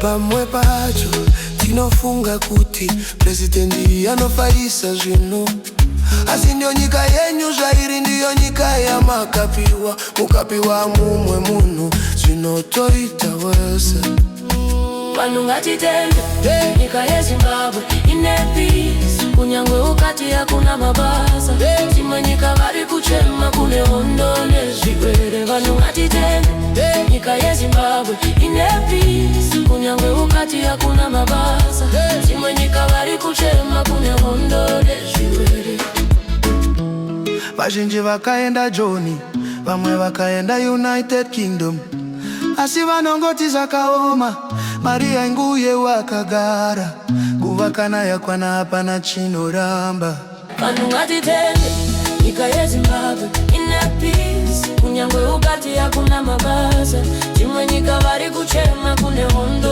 pamwe pacho tinofunga kuti presidenti anofaisa zvinhu, asi ndiyo nyika yenyu zvairi, ndiyo nyika yamakapiwa. Mukapiwa mumwe munhu zvinotoita wese. Vanhu ngatitende nyika yeZimbabwe ine peace, kunyangwe ukati hakuna mabasa. Timwe nyika vari kuchema kune hondo nezvigwere. Vanhu ngatitende nyika yeZimbabwe ine peace, kunyangwe ukati hakuna mabasa. Timwe nyika vari kuchema kune hondo nezvigwere. Vazhinji vakaenda Joni, vamwe vakaenda United Kingdom, asi vanongoti zvakaoma. Maria nguye wakagara, nguva kana yakwana hapana chinoramba. Vanhu ngatitende nyika yeZimbabwe ine peace, kunyangwe ukati hakuna mabasa. Timwe nyika vari kuchema kune hondo